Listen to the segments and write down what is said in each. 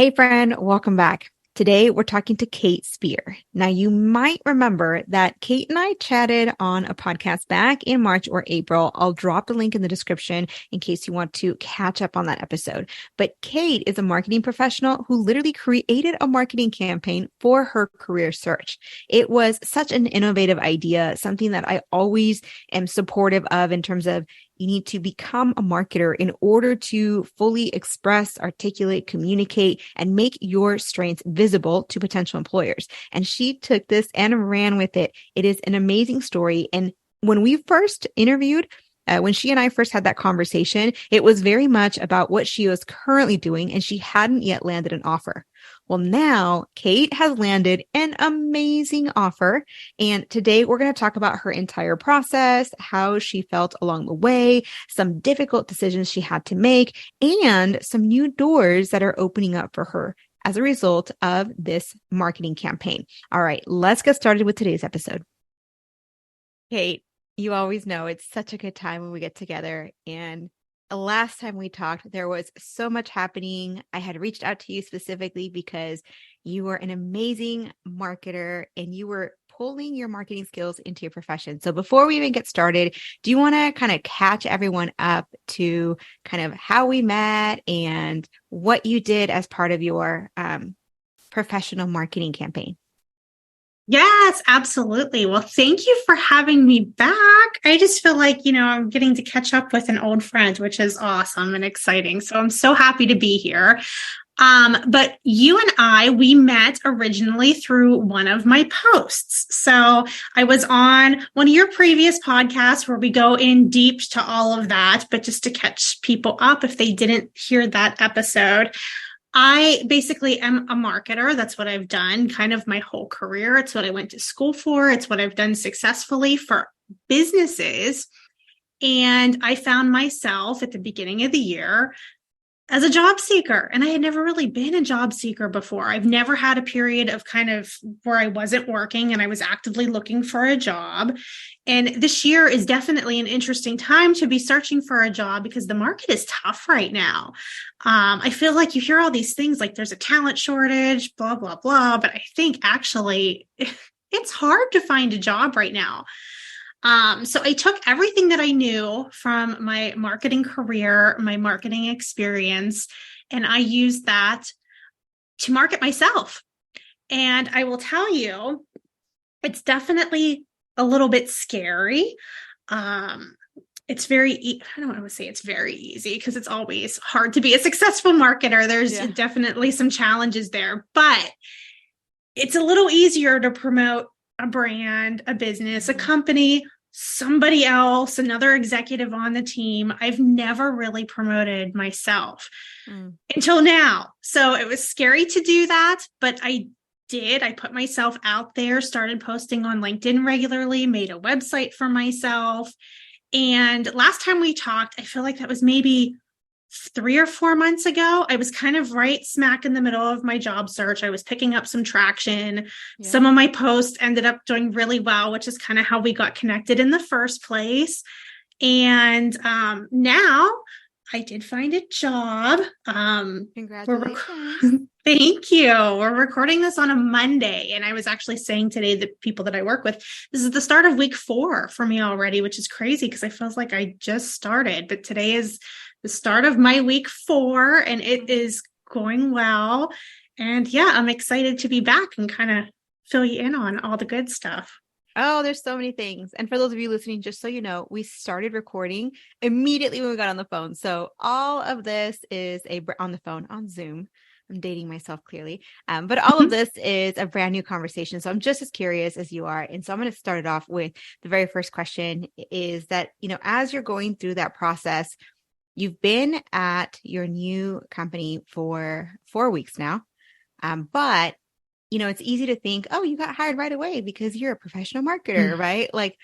Hey friend, welcome back. Today we're talking to Kate Speer. Now you might remember that Kate and I chatted on a podcast back in March or April. I'll drop the link in the description in case you want to catch up on that episode. But Kate is a marketing professional who literally created a marketing campaign for her career search. It was such an innovative idea, something that I always am supportive of in terms of you need to become a marketer in order to fully express, articulate, communicate, and make your strengths visible to potential employers. And she took this and ran with it. It is an amazing story. And when we first interviewed, when she and I first had that conversation, it was very much about what she was currently doing, and she hadn't yet landed an offer. Well, now Kate has landed an amazing offer. And today we're going to talk about her entire process, how she felt along the way, some difficult decisions she had to make, and some new doors that are opening up for her as a result of this marketing campaign. All right, let's get started with today's episode. Kate, you always know it's such a good time when we get together. And last time we talked, there was so much happening. I had reached out to you specifically because you were an amazing marketer and you were pulling your marketing skills into your profession. So before we even get started, do you want to kind of catch everyone up to kind of how we met and what you did as part of your professional marketing campaign? Yes, absolutely. Well, thank you for having me back. I just feel like, I'm getting to catch up with an old friend, which is awesome and exciting. So I'm so happy to be here. But you and we met originally through one of my posts. So I was on one of your previous podcasts where we go in deep to all of that, but just to catch people up if they didn't hear that episode. I basically am a marketer. That's what I've done kind of my whole career. It's what I went to school for. It's what I've done successfully for businesses. And I found myself at the beginning of the year as a job seeker. And I had never really been a job seeker before. I've never had a period of kind of where I wasn't working and I was actively looking for a job. And this year is definitely an interesting time to be searching for a job because the market is tough right now. I feel like you hear all these things like there's a talent shortage, blah, blah, blah. But I think actually it's hard to find a job right now. So I took everything that I knew from my marketing career, my marketing experience, and I used that to market myself. And I will tell you, it's definitely a little bit scary. It's I don't want to say it's very easy because it's always hard to be a successful marketer. There's definitely some challenges there, but it's a little easier to promote a brand, a business, a company, somebody else, another executive on the team. I've never really promoted myself until now. So it was scary to do that, but I did. I put myself out there, started posting on LinkedIn regularly, made a website for myself. And last time we talked, I feel like that was maybe 3 or 4 months ago. I was kind of right smack in the middle of my job search. I was picking up some traction. Yeah. Some of my posts ended up doing really well, which is kind of how we got connected in the first place. And now I did find a job. Congratulations. Thank you. We're recording this on a Monday. And I was actually saying today that people that I work with, this is the start of week 4 for me already, which is crazy because I feel like I just started. But today is the start of my week 4 and it is going well. And yeah, I'm excited to be back and kind of fill you in on all the good stuff. Oh, there's so many things. And for those of you listening, just so you know, we started recording immediately when we got on the phone. So all of this is on the phone, on Zoom. I'm dating myself clearly. But all of this is a brand new conversation. So I'm just as curious as you are. And so I'm going to start it off with the very first question is that, as you're going through that process, you've been at your new company for 4 weeks now. But it's easy to think, oh, you got hired right away because you're a professional marketer, right? Like,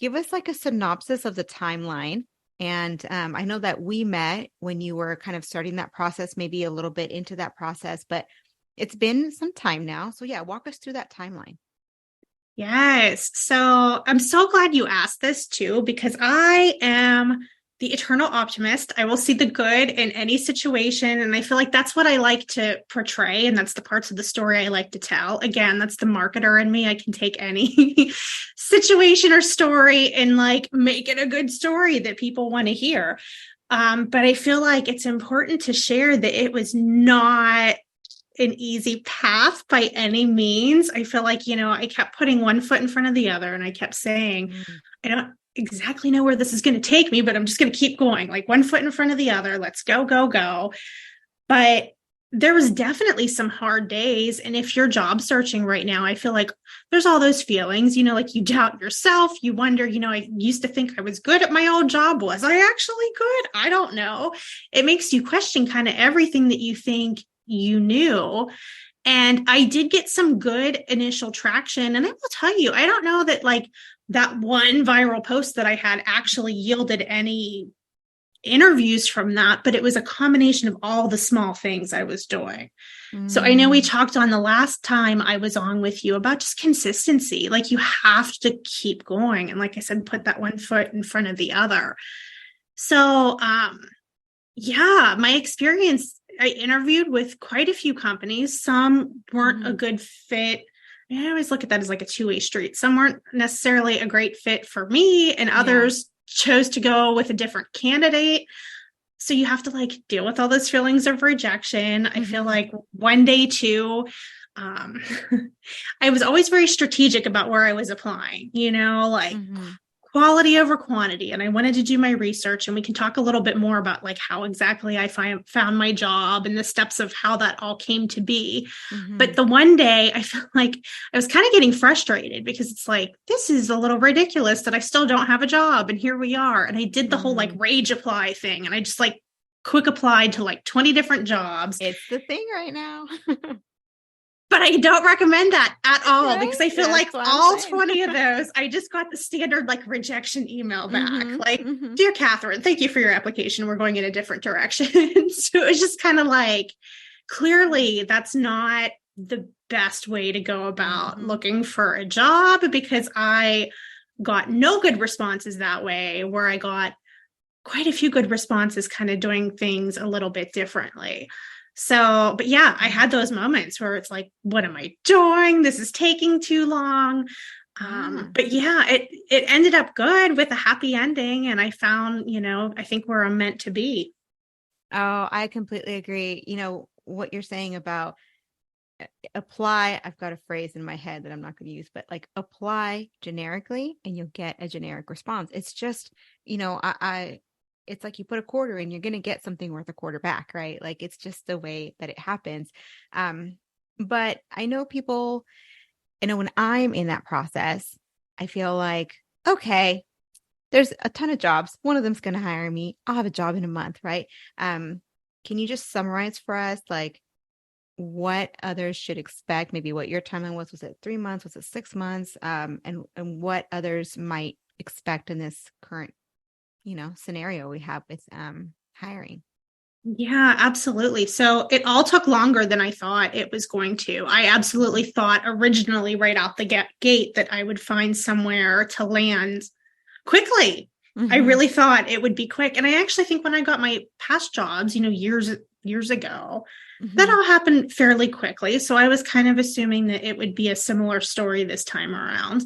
give us like a synopsis of the timeline. And I know that we met when you were kind of starting that process, maybe a little bit into that process, but it's been some time now. So yeah, walk us through that timeline. Yes. So I'm so glad you asked this too, because I am the eternal optimist. I will see the good in any situation. And I feel like that's what I like to portray. And that's the parts of the story I like to tell. Again, that's the marketer in me. I can take any situation or story and like make it a good story that people want to hear. But I feel like it's important to share that it was not an easy path by any means. I feel like, I kept putting one foot in front of the other and I kept saying, I don't exactly know where this is going to take me, but I'm just going to keep going, like one foot in front of the other. Let's go, go, go. But there was definitely some hard days. And if you're job searching right now, I feel like there's all those feelings, like you doubt yourself. You wonder, I used to think I was good at my old job. Was I actually good? I don't know. It makes you question kind of everything that you think you knew. And I did get some good initial traction. And I will tell you, I don't know that like that one viral post that I had actually yielded any interviews from that, but it was a combination of all the small things I was doing. So I know we talked on the last time I was on with you about just consistency. Like you have to keep going. And like I said, put that one foot in front of the other. So, my experience, I interviewed with quite a few companies. Some weren't a good fit. I always look at that as like a two-way street. Some weren't necessarily a great fit for me, and others chose to go with a different candidate. So you have to like deal with all those feelings of rejection. I feel like one day too, I was always very strategic about where I was applying, quality over quantity. And I wanted to do my research, and we can talk a little bit more about like how exactly I found my job and the steps of how that all came to be. But the one day I felt like I was kind of getting frustrated because it's like, this is a little ridiculous that I still don't have a job. And here we are. And I did the whole like rage apply thing. And I just like quick applied to like 20 different jobs. It's the thing right now. But I don't recommend that at all, because I feel like all 20 of those, I just got the standard like rejection email back. Dear Catherine, thank you for your application. We're going in a different direction. So it was just kind of like, clearly that's not the best way to go about looking for a job, because I got no good responses that way, where I got quite a few good responses kind of doing things a little bit differently. So, but yeah, I had those moments where it's like, what am I doing? This is taking too long. But yeah, it ended up good with a happy ending. And I found, I think where I'm meant to be. Oh, I completely agree. What you're saying about apply, I've got a phrase in my head that I'm not going to use, but like apply generically and you'll get a generic response. It's just, it's like you put a quarter in, you're going to get something worth a quarter back, right? Like it's just the way that it happens. But I know people, when I'm in that process, I feel like, okay, there's a ton of jobs. One of them's going to hire me. I'll have a job in a month, right? Can you just summarize for us, like what others should expect? Maybe what your timeline was. Was it 3 months? Was it 6 months? And what others might expect in this current scenario we have with hiring? Yeah, absolutely. So it all took longer than I thought it was going to. I absolutely thought originally right out the gate that I would find somewhere to land quickly. I really thought it would be quick. And I actually think when I got my past jobs, years ago, that all happened fairly quickly. So I was kind of assuming that it would be a similar story this time around.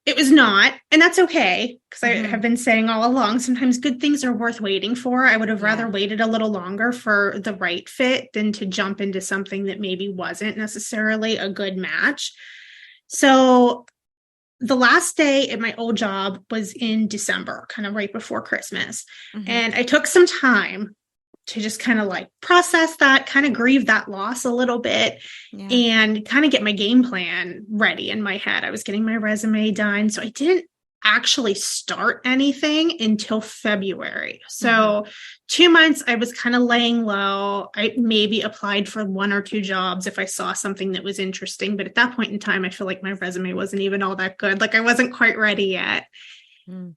It was not, and that's okay, because I have been saying all along, sometimes good things are worth waiting for. I would have rather waited a little longer for the right fit than to jump into something that maybe wasn't necessarily a good match. So the last day at my old job was in December, kind of right before Christmas. And I took some time to just kind of like process that, kind of grieve that loss a little bit, and kind of get my game plan ready in my head. I was getting my resume done. So I didn't actually start anything until February. So 2 months, I was kind of laying low. I maybe applied for 1 or 2 jobs if I saw something that was interesting. But at that point in time, I feel like my resume wasn't even all that good. Like I wasn't quite ready yet.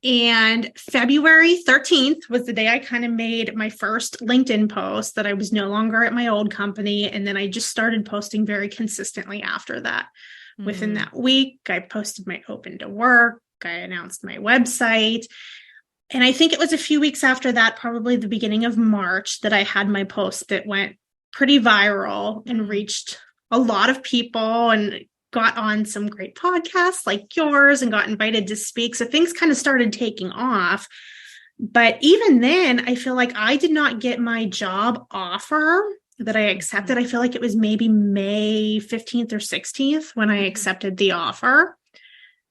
And February 13th was the day I kind of made my first LinkedIn post that I was no longer at my old company. And then I just started posting very consistently after that. Within that week, I posted my open to work. I announced my website. And I think it was a few weeks after that, probably the beginning of March, that I had my post that went pretty viral and reached a lot of people and got on some great podcasts like yours and got invited to speak. So things kind of started taking off. But even then, I feel like I did not get my job offer that I accepted. I feel like it was maybe May 15th or 16th when I accepted the offer.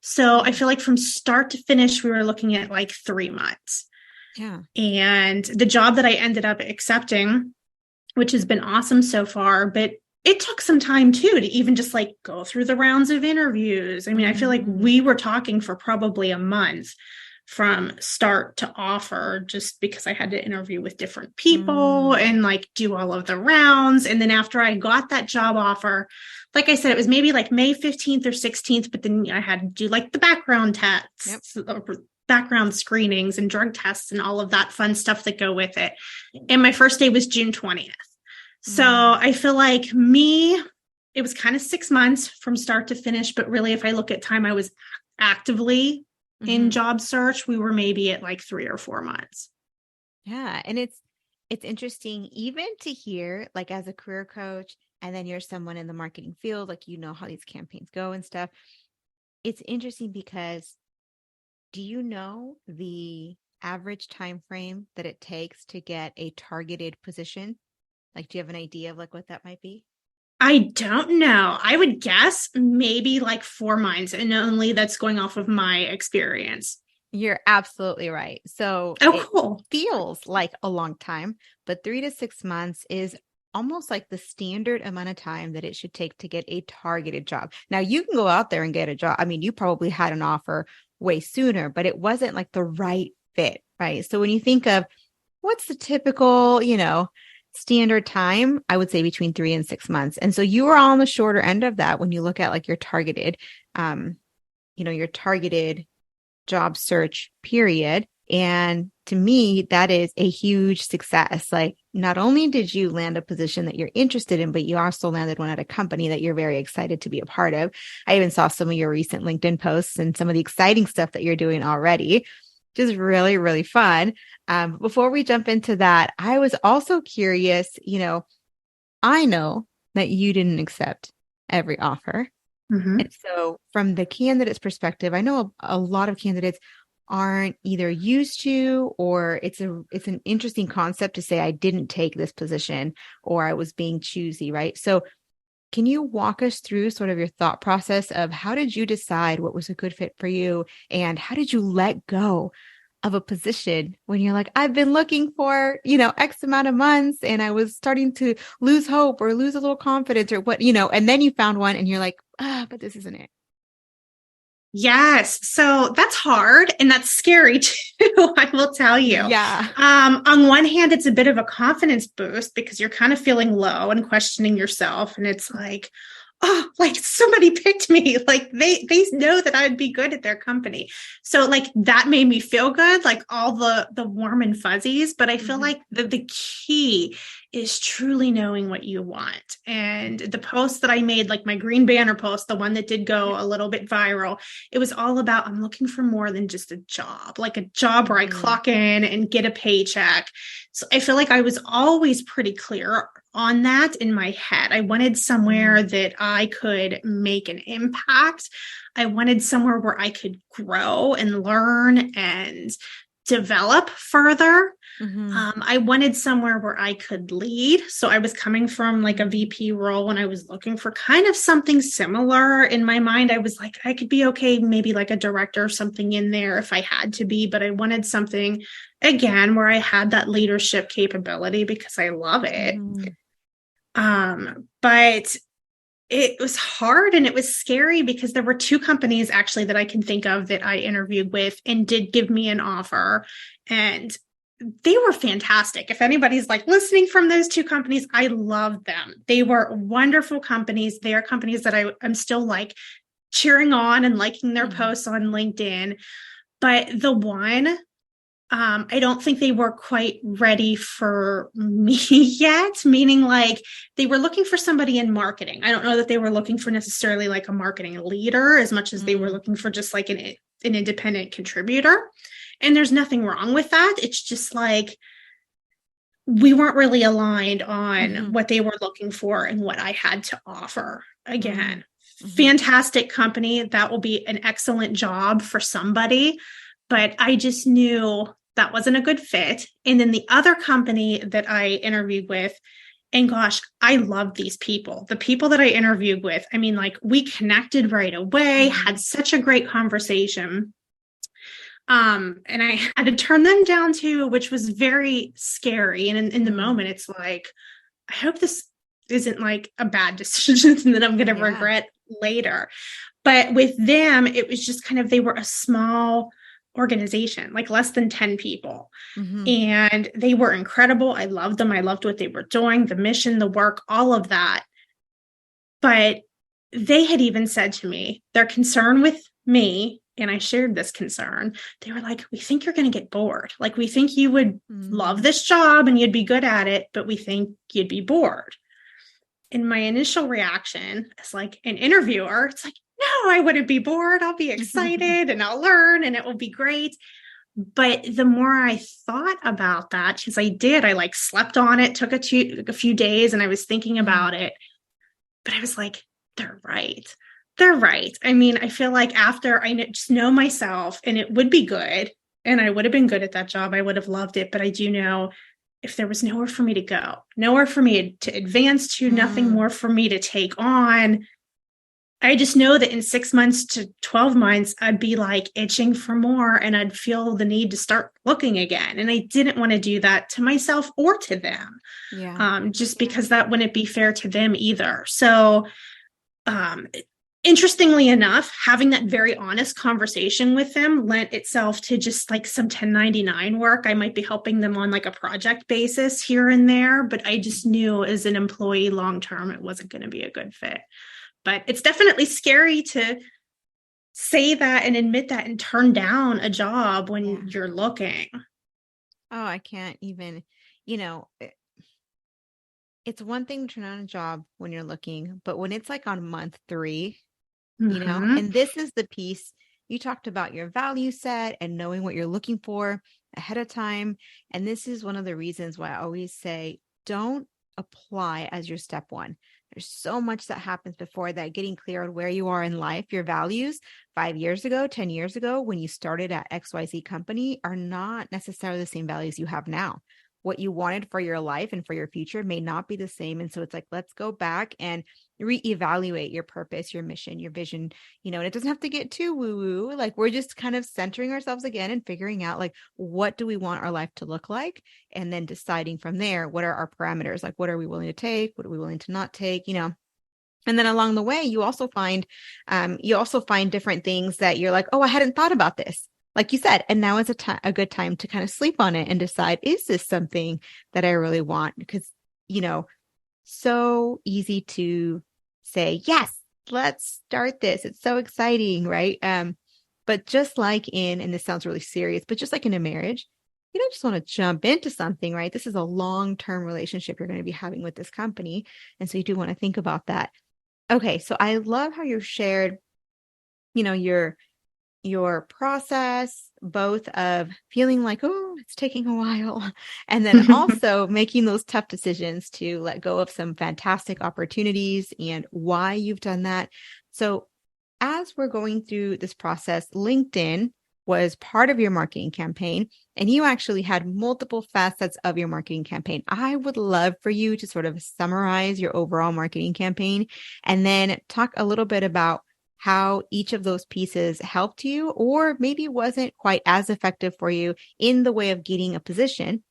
So I feel like from start to finish, we were looking at like 3 months. Yeah. And the job that I ended up accepting, which has been awesome so far, but it took some time too to even just like go through the rounds of interviews. I mean, I feel like we were talking for probably a month from start to offer, just because I had to interview with different people and like do all of the rounds. And then after I got that job offer, like I said, it was maybe like May 15th or 16th, but then I had to do like the background tests, background screenings and drug tests and all of that fun stuff that go with it. And my first day was June 20th. So I feel like it was kind of 6 months from start to finish, but really if I look at time I was actively in job search, we were maybe at like 3 or 4 months. Yeah. And it's interesting even to hear, like as a career coach, and then you're someone in the marketing field, like, you know how these campaigns go and stuff. It's interesting because do you know the average time frame that it takes to get a targeted position? Like, do you have an idea of like what that might be? I don't know. I would guess maybe like 4 months, and only that's going off of my experience. You're absolutely right. So cool. It feels like a long time, but 3 to 6 months is almost like the standard amount of time that it should take to get a targeted job. Now you can go out there and get a job. I mean, you probably had an offer way sooner, but it wasn't like the right fit, right? So when you think of what's the typical, standard time, I would say between 3 and 6 months. And so you were on the shorter end of that when you look at like your targeted, your targeted job search period. And to me, that is a huge success. Like, not only did you land a position that you're interested in, but you also landed one at a company that you're very excited to be a part of. I even saw some of your recent LinkedIn posts and some of the exciting stuff that you're doing already, which is really, really fun. Before we jump into that, I was also curious, I know that you didn't accept every offer. And so from the candidate's perspective, I know a lot of candidates aren't either used to, or it's an interesting concept to say, I didn't take this position or I was being choosy, right? So can you walk us through sort of your thought process of how did you decide what was a good fit for you? And how did you let go of a position when you're like, I've been looking for, X amount of months and I was starting to lose hope or lose a little confidence or what, and then you found one and you're like, but this isn't it. Yes. So that's hard and that's scary too, I will tell you. Yeah. On one hand, it's a bit of a confidence boost because you're kind of feeling low and questioning yourself. And it's like, oh, like somebody picked me. Like they know that I'd be good at their company. So like that made me feel good, like all the warm and fuzzies. But I feel like the key is truly knowing what you want. And the post that I made, like my green banner post, the one that did go a little bit viral, it was all about, I'm looking for more than just a job, like a job where I clock in and get a paycheck. So I feel like I was always pretty clear on that in my head. I wanted somewhere that I could make an impact. I wanted somewhere where I could grow and learn and develop further. I wanted somewhere where I could lead. So I was coming from like a VP role and I was looking for kind of something similar. In my mind, I was like, I could be okay, maybe like a director or something in there if I had to be, but I wanted something again where I had that leadership capability because I love it. But it was hard and it was scary because there were 2 companies actually that I can think of that I interviewed with and did give me an offer, and they were fantastic. If anybody's like listening from those 2 companies, I love them. They were wonderful companies. They are companies that I'm still like cheering on and liking their posts on LinkedIn. But the one, I don't think they were quite ready for me yet, meaning like they were looking for somebody in marketing. I don't know that they were looking for necessarily like a marketing leader as much as they were looking for just like an independent contributor. And there's nothing wrong with that. It's just like, we weren't really aligned on what they were looking for and what I had to offer. Again, fantastic company. That will be an excellent job for somebody. But I just knew that wasn't a good fit. And then the other company that I interviewed with, and gosh, I love these people. The people that I interviewed with, I mean, like, we connected right away, had such a great conversation. And I had to turn them down too, which was very scary. And in the moment, it's like, I hope this isn't like a bad decision that I'm going to regret later. But with them, it was just kind of, they were a small organization, like less than 10 people. And they were incredible. I loved them. I loved what they were doing, the mission, the work, all of that. But they had even said to me, their concern with me, and I shared this concern, they were like, we think you're going to get bored. Like, we think you would love this job and you'd be good at it, but we think you'd be bored. And my initial reaction as like an interviewer, it's like, no, I wouldn't be bored. I'll be excited and I'll learn and it will be great. But the more I thought about that, because I like slept on it, took a few days, and I was thinking about it, but I was like, they're right. They're right. I mean, I feel like after I just know myself, and it would be good, and I would have been good at that job, I would have loved it. But I do know if there was nowhere for me to go, nowhere for me to advance to, nothing more for me to take on, I just know that in 6 months to 12 months, I'd be like itching for more, and I'd feel the need to start looking again. And I didn't want to do that to myself or to them, just because that wouldn't be fair to them either. So, interestingly enough, having that very honest conversation with them lent itself to just like some 1099 work. I might be helping them on like a project basis here and there, but I just knew as an employee long-term, it wasn't going to be a good fit. But it's definitely scary to say that and admit that and turn down a job when you're looking. Oh, I can't even, it's one thing to turn down a job when you're looking, but when it's like on month 3, and this is the piece you talked about, your value set and knowing what you're looking for ahead of time. And this is one of the reasons why I always say, don't apply as your step one. There's so much that happens before that. Getting clear on where you are in life, your values 5 years ago, 10 years ago, when you started at XYZ company, are not necessarily the same values you have now. What you wanted for your life and for your future may not be the same. And so it's like, let's go back and reevaluate your purpose, your mission, your vision, and it doesn't have to get too woo-woo. Like, we're just kind of centering ourselves again and figuring out, like, what do we want our life to look like? And then deciding from there, what are our parameters? Like, what are we willing to take? What are we willing to not take? And then along the way, you also find different things that you're like, oh, I hadn't thought about this. Like you said, and now is a good time to kind of sleep on it and decide, is this something that I really want? Because, so easy to say, yes, let's start this. It's so exciting, right? But just like and this sounds really serious, but just like in a marriage, you don't just want to jump into something, right? This is a long-term relationship you're going to be having with this company. And so you do want to think about that. Okay. So I love how you shared, your process, both of feeling like, oh, it's taking a while, and then also making those tough decisions to let go of some fantastic opportunities and why you've done that. So as we're going through this process, LinkedIn was part of your marketing campaign, and you actually had multiple facets of your marketing campaign. I would love for you to sort of summarize your overall marketing campaign and then talk a little bit about how each of those pieces helped you, or maybe wasn't quite as effective for you in the way of getting a position,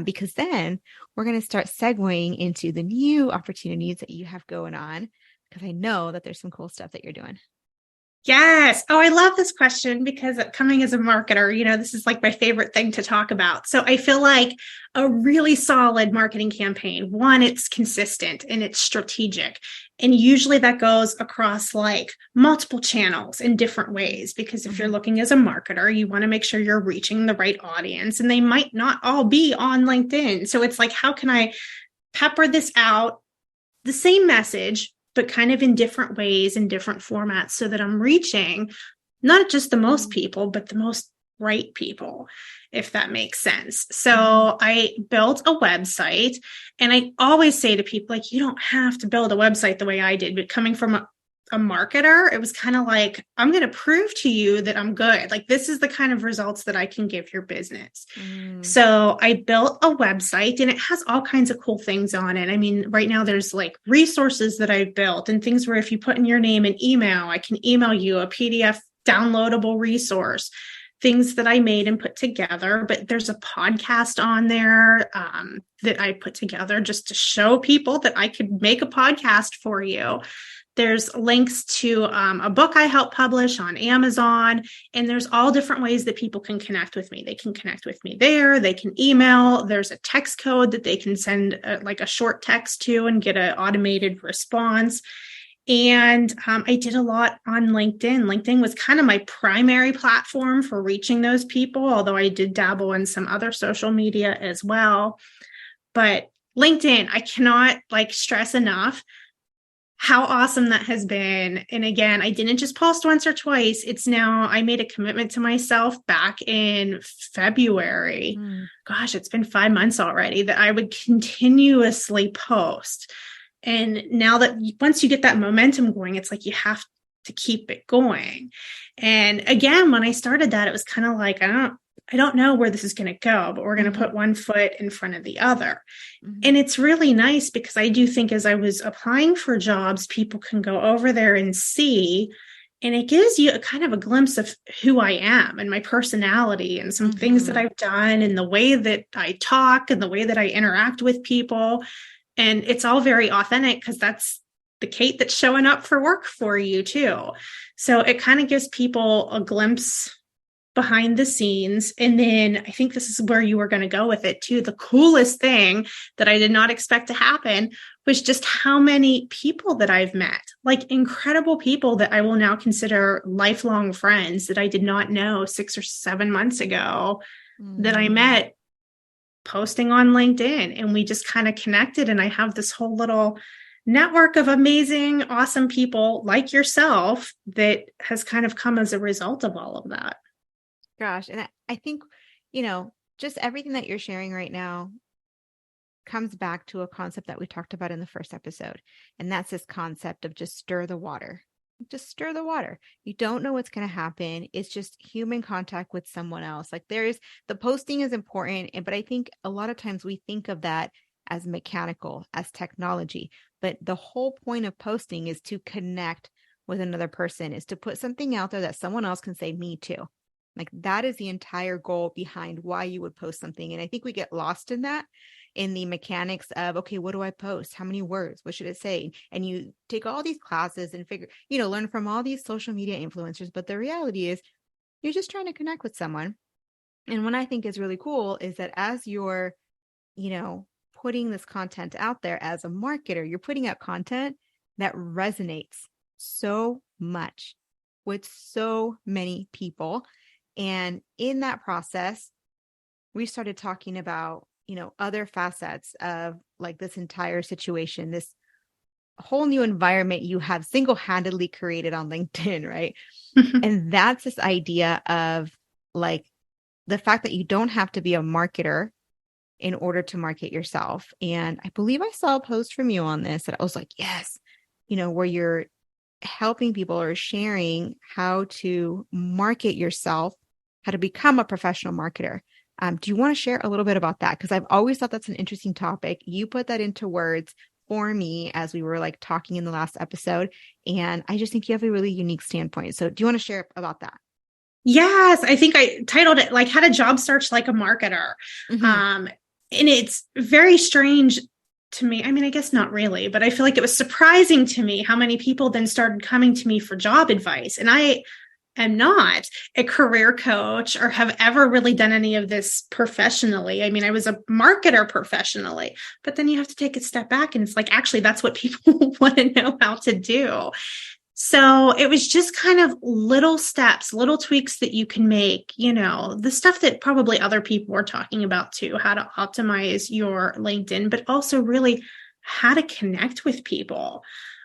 because then we're going to start segueing into the new opportunities that you have going on, because I know that there's some cool stuff that you're doing. Yes. Oh, I love this question because coming as a marketer, this is like my favorite thing to talk about. So I feel like a really solid marketing campaign, one, it's consistent and it's strategic. And usually that goes across like multiple channels in different ways, because if you're looking as a marketer, you want to make sure you're reaching the right audience, and they might not all be on LinkedIn. So it's like, how can I pepper this out, the same message, but kind of in different ways, in different formats, so that I'm reaching not just the most people, but the most right people, if that makes sense. So I built a website, and I always say to people, like, you don't have to build a website the way I did, but coming from a marketer, it was kind of like, I'm going to prove to you that I'm good. Like, this is the kind of results that I can give your business. So I built a website, and it has all kinds of cool things on it. I mean, right now there's like resources that I've built and things where if you put in your name and email, I can email you a PDF downloadable resource, things that I made and put together. But there's a podcast on there that I put together just to show people that I could make a podcast for you. There's links to a book I helped publish on Amazon, and there's all different ways that people can connect with me. They can connect with me there. They can email. There's a text code that they can send like a short text to and get an automated response. And I did a lot on LinkedIn. LinkedIn was kind of my primary platform for reaching those people, although I did dabble in some other social media as well. But LinkedIn, I cannot stress enough how awesome that has been. And again, I didn't just post once or twice. It's now, I made a commitment to myself back in February. Gosh, it's been 5 months already, that I would continuously post. And now that once you get that momentum going, it's like you have to keep it going. And again, when I started that, it was kind of like, I don't know where this is going to go, but we're going to put one foot in front of the other. And it's really nice because I do think as I was applying for jobs, people can go over there and see, and it gives you a kind of a glimpse of who I am and my personality and some things that I've done and the way that I talk and the way that I interact with people. And it's all very authentic because that's the Kate that's showing up for work for you too. So it kind of gives people a glimpse behind the scenes. And then I think this is where you were going to go with it too. The coolest thing that I did not expect to happen was just how many people that I've met, like incredible people that I will now consider lifelong friends that I did not know 6 or 7 months ago that I met posting on LinkedIn. And we just kind of connected. And I have this whole little network of amazing, awesome people like yourself that has kind of come as a result of all of that. Gosh. And I think, just everything that you're sharing right now comes back to a concept that we talked about in the first episode. And that's this concept of just stir the water. Just stir the water. You don't know what's going to happen. It's just human contact with someone else. Like the posting is important, but I think a lot of times we think of that as mechanical, as technology. But the whole point of posting is to connect with another person, is to put something out there that someone else can say, me too. Like that is the entire goal behind why you would post something. And I think we get lost in that, in the mechanics of, okay, what do I post? How many words? What should it say? And you take all these classes and learn from all these social media influencers. But the reality is you're just trying to connect with someone. And what I think is really cool is that as you're, putting this content out there as a marketer, you're putting out content that resonates so much with so many people. And in that process, we started talking about, other facets of like this entire situation, this whole new environment you have single-handedly created on LinkedIn, right? And that's this idea of like the fact that you don't have to be a marketer in order to market yourself. And I believe I saw a post from you on this that I was like, yes, where you're helping people or sharing how to market yourself, how to become a professional marketer. Do you want to share a little bit about that? Because I've always thought that's an interesting topic. You put that into words for me as we were like talking in the last episode. And I just think you have a really unique standpoint. So do you want to share about that? Yes, I think I titled it like How to Job Search Like a Marketer. And it's very strange to me. I mean, I guess not really, but I feel like it was surprising to me how many people then started coming to me for job advice. And I am not a career coach or have ever really done any of this professionally. I mean, I was a marketer professionally, but then you have to take a step back and it's like, actually, that's what people want to know how to do. So it was just kind of little steps, little tweaks that you can make, the stuff that probably other people were talking about too, how to optimize your LinkedIn, but also really how to connect with people.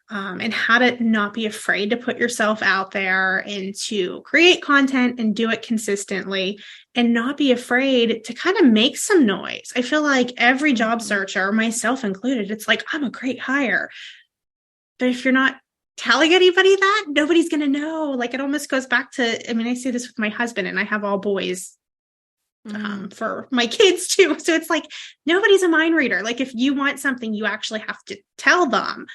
and how to not be afraid to put yourself out there and to create content and do it consistently and not be afraid to kind of make some noise. I feel like every job searcher, myself included, it's like, I'm a great hire. But if you're not telling anybody that, nobody's going to know. Like it almost goes back to, I mean, I say this with my husband and I have all boys for my kids too. So it's like, nobody's a mind reader. Like if you want something, you actually have to tell them.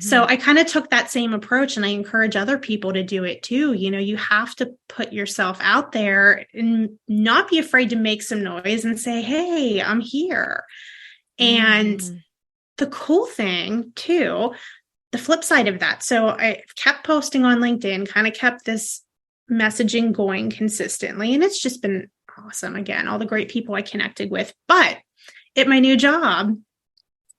So I kind of took that same approach and I encourage other people to do it too. You know, you have to put yourself out there and not be afraid to make some noise and say, hey, I'm here. And the cool thing too, the flip side of that. So I kept posting on LinkedIn, kind of kept this messaging going consistently. And it's just been awesome. Again, all the great people I connected with. But at my new job,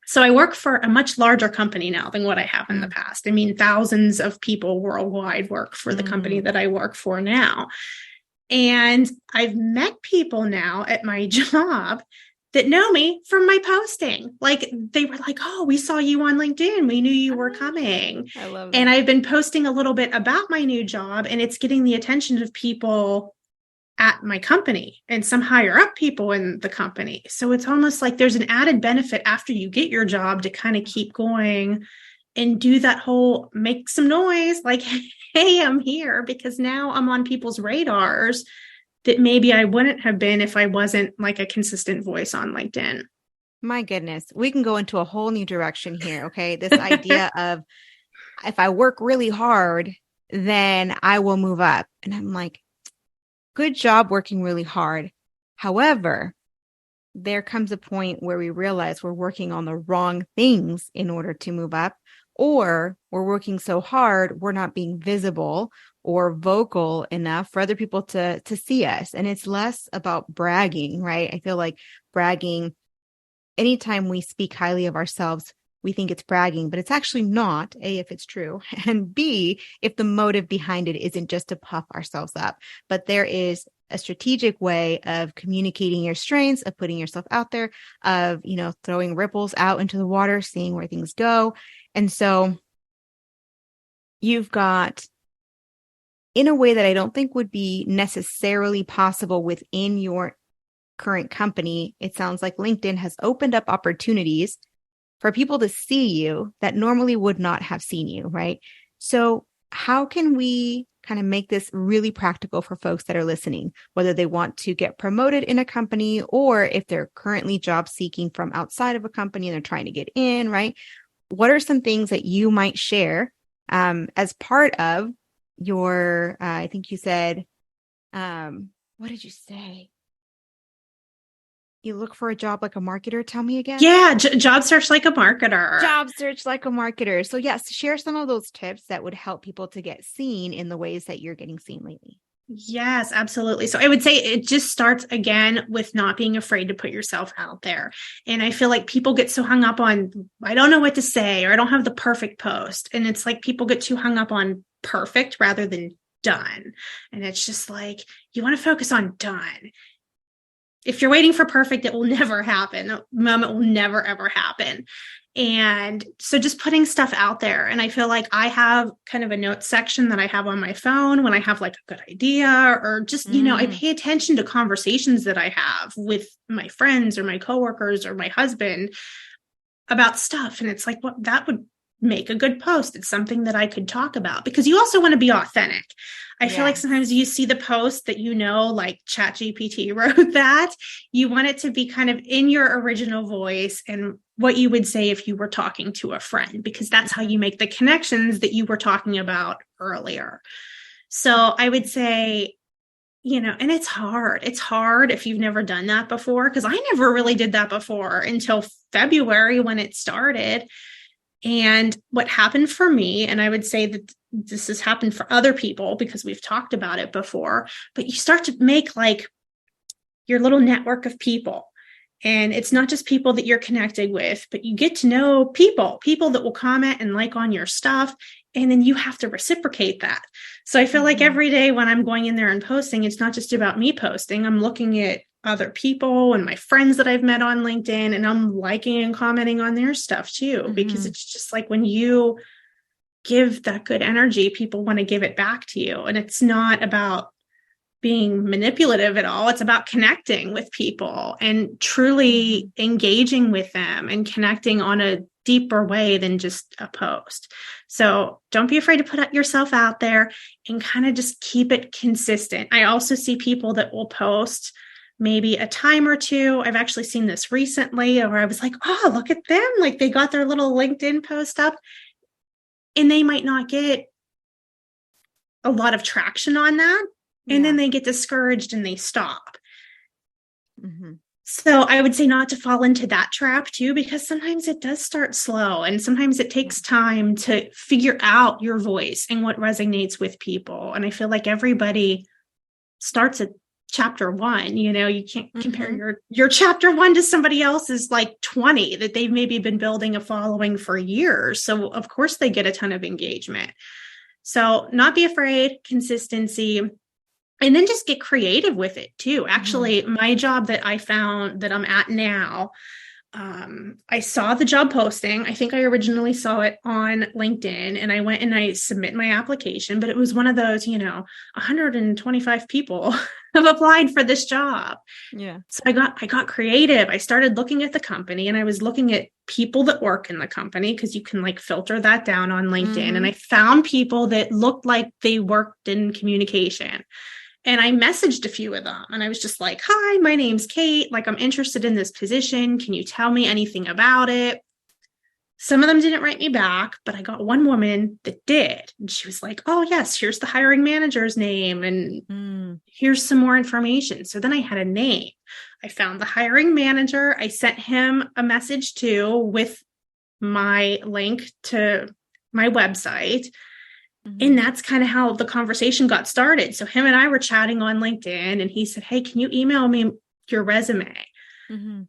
so I work for a much larger company now than what I have in the past. I mean, thousands of people worldwide work for the company that I work for now. And I've met people now at my job that know me from my posting. Like they were like, oh, we saw you on LinkedIn. We knew you were coming. I love that. And I've been posting a little bit about my new job and it's getting the attention of people at my company and some higher up people in the company. So it's almost like there's an added benefit after you get your job to kind of keep going and do that whole make some noise like, hey, I'm here, because now I'm on people's radars that maybe I wouldn't have been if I wasn't like a consistent voice on LinkedIn. My goodness, we can go into a whole new direction here. Okay. This idea of if I work really hard, then I will move up. And I'm like, good job working really hard. However, there comes a point where we realize we're working on the wrong things in order to move up, or we're working so hard, we're not being visible or vocal enough for other people to see us. And it's less about bragging, right? I feel like bragging, anytime we speak highly of ourselves, we think it's bragging, but it's actually not, A, if it's true, and B, if the motive behind it isn't just to puff ourselves up, but there is a strategic way of communicating your strengths, of putting yourself out there, of, you know, throwing ripples out into the water, seeing where things go. And so you've got, in a way that I don't think would be necessarily possible within your current company, it sounds like LinkedIn has opened up opportunities for people to see you that normally would not have seen you, right? So how can we kind of make this really practical for folks that are listening, whether they want to get promoted in a company or if they're currently job seeking from outside of a company and they're trying to get in, right? What are some things that you might share as part of your, I think you said, what did you say? You look for a job like a marketer. Tell me again. Yeah. Job search like a marketer. Job search like a marketer. So yes, share some of those tips that would help people to get seen in the ways that you're getting seen lately. Yes, absolutely. So I would say it just starts again with not being afraid to put yourself out there. And I feel like people get so hung up on, I don't know what to say, or I don't have the perfect post. And it's like people get too hung up on perfect rather than done. And it's just like, you want to focus on done. If you're waiting for perfect, it will never happen. The moment will never, ever happen. And so just putting stuff out there. And I feel like I have kind of a notes section that I have on my phone when I have like a good idea or just, you know, I pay attention to conversations that I have with my friends or my coworkers or my husband about stuff. And it's like, well, that would make a good post. It's something that I could talk about because you also want to be authentic. I feel like sometimes you see the post that, you know, like ChatGPT wrote that. You want it to be kind of in your original voice and what you would say if you were talking to a friend, because that's how you make the connections that you were talking about earlier. So I would say, you know, and it's hard. It's hard if you've never done that before, because I never really did that before until February when it started. And what happened for me, and I would say that this has happened for other people because we've talked about it before, but you start to make like your little network of people. And it's not just people that you're connected with, but you get to know people that will comment and like on your stuff. And then you have to reciprocate that. So I feel like every day when I'm going in there and posting, it's not just about me posting. I'm looking at other people and my friends that I've met on LinkedIn, and I'm liking and commenting on their stuff too, because it's just like when you give that good energy, people want to give it back to you. And it's not about being manipulative at all. It's about connecting with people and truly engaging with them and connecting on a deeper way than just a post. So don't be afraid to put yourself out there and kind of just keep it consistent. I also see people that will post maybe a time or two. I've actually seen this recently where I was like, oh, look at them. Like they got their little LinkedIn post up and they might not get a lot of traction on that. And then they get discouraged and they stop. Mm-hmm. So I would say not to fall into that trap too, because sometimes it does start slow and sometimes it takes time to figure out your voice and what resonates with people. And I feel like everybody starts at chapter 1. You know, you can't compare your chapter 1 to somebody else's like 20 that they've maybe been building a following for years. So of course they get a ton of engagement. So not be afraid, consistency. And then just get creative with it too. Actually, my job that I found that I'm at now, I saw the job posting. I think I originally saw it on LinkedIn and I went and I submit my application, but it was one of those, 125 people have applied for this job. Yeah. So I got creative. I started looking at the company and I was looking at people that work in the company because you can like filter that down on LinkedIn. And I found people that looked like they worked in communication. And I messaged a few of them and I was just like, hi, my name's Kate. Like, I'm interested in this position. Can you tell me anything about it? Some of them didn't write me back, but I got one woman that did. And she was like, oh, yes, here's the hiring manager's name. And here's some more information. So then I had a name. I found the hiring manager. I sent him a message too with my link to my website. And that's kind of how the conversation got started. So him and I were chatting on LinkedIn and he said, hey, can you email me your resume? And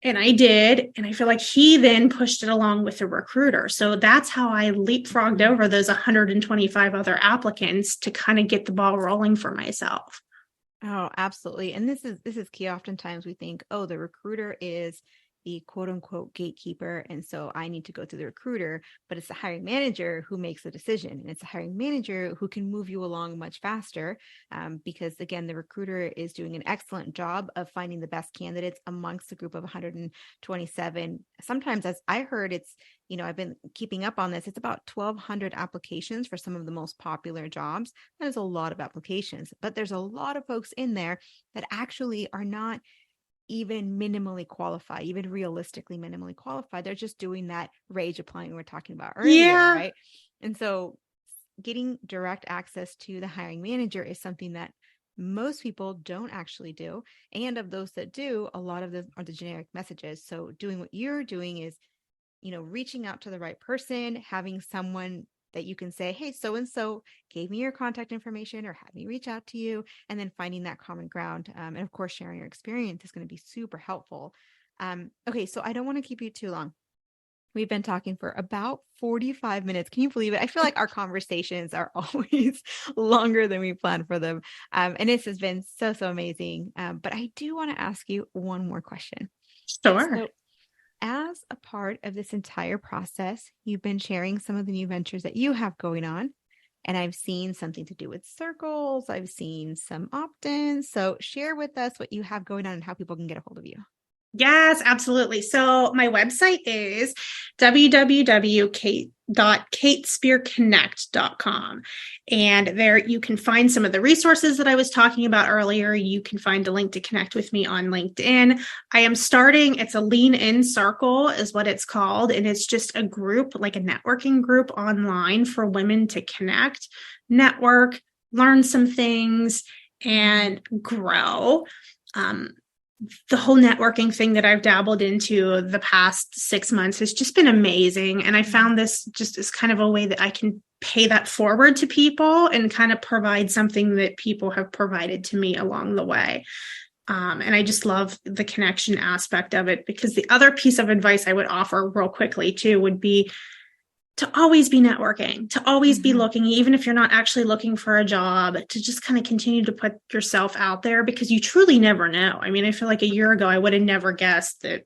I did. And I feel like he then pushed it along with the recruiter. So that's how I leapfrogged over those 125 other applicants to kind of get the ball rolling for myself. Oh, absolutely. And this is key. Oftentimes we think, oh, the recruiter is the quote unquote gatekeeper. And so I need to go through the recruiter, but it's the hiring manager who makes the decision. And it's the hiring manager who can move you along much faster because again, the recruiter is doing an excellent job of finding the best candidates amongst a group of 127. Sometimes, as I heard, it's, I've been keeping up on this. It's about 1,200 applications for some of the most popular jobs. That is a lot of applications, but there's a lot of folks in there that actually are not even minimally qualified, even realistically minimally qualified. They're just doing that rage applying we were talking about earlier, right? And so getting direct access to the hiring manager is something that most people don't actually do. And of those that do, a lot of them are the generic messages. So doing what you're doing is, reaching out to the right person, having someone that you can say, hey, so-and-so gave me your contact information or had me reach out to you, and then finding that common ground. And of course, sharing your experience is going to be super helpful. Okay, so I don't want to keep you too long. We've been talking for about 45 minutes. Can you believe it? I feel like our conversations are always longer than we plan for them. And this has been so amazing. But I do want to ask you one more question. Sure. So, as a part of this entire process, you've been sharing some of the new ventures that you have going on, and I've seen something to do with circles. I've seen some opt-ins. So share with us what you have going on and how people can get a hold of you. Yes, absolutely. So my website is www.katespearconnect.com. And there you can find some of the resources that I was talking about earlier. You can find a link to connect with me on LinkedIn. I am starting, it's a lean in circle is what it's called. And it's just a group, like a networking group online for women to connect, network, learn some things, and grow. The whole networking thing that I've dabbled into the past 6 months has just been amazing. And I found this just as kind of a way that I can pay that forward to people and kind of provide something that people have provided to me along the way. And I just love the connection aspect of it, because the other piece of advice I would offer real quickly too would be to always be networking, to always be looking, even if you're not actually looking for a job, to just kind of continue to put yourself out there, because you truly never know. I mean, I feel like a year ago, I would have never guessed that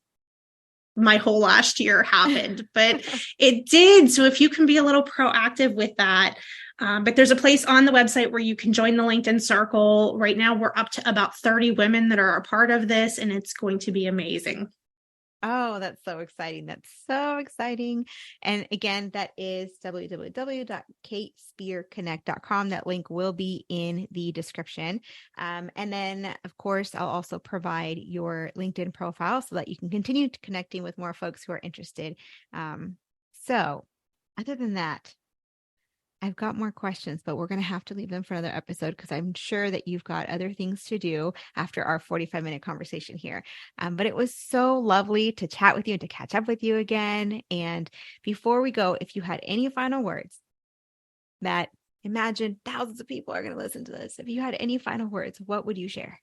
my whole last year happened, but it did. So if you can be a little proactive with that, but there's a place on the website where you can join the LinkedIn circle. Right now, we're up to about 30 women that are a part of this, and it's going to be amazing. Oh, that's so exciting. That's so exciting. And again, that is www.katespearconnect.com. That link will be in the description. And then, of course, I'll also provide your LinkedIn profile so that you can continue connecting with more folks who are interested. So other than that, I've got more questions, but we're going to have to leave them for another episode because I'm sure that you've got other things to do after our 45-minute conversation here. But it was so lovely to chat with you and to catch up with you again. And before we go, if you had any final words that imagine thousands of people are going to listen to this, if you had any final words, what would you share?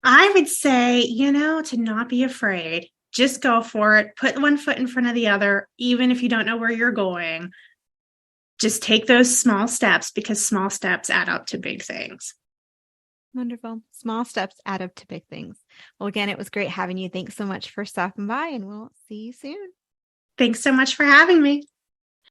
I would say, to not be afraid, just go for it. Put one foot in front of the other, even if you don't know where you're going. Just take those small steps because small steps add up to big things. Wonderful. Small steps add up to big things. Well, again, it was great having you. Thanks so much for stopping by, and we'll see you soon. Thanks so much for having me.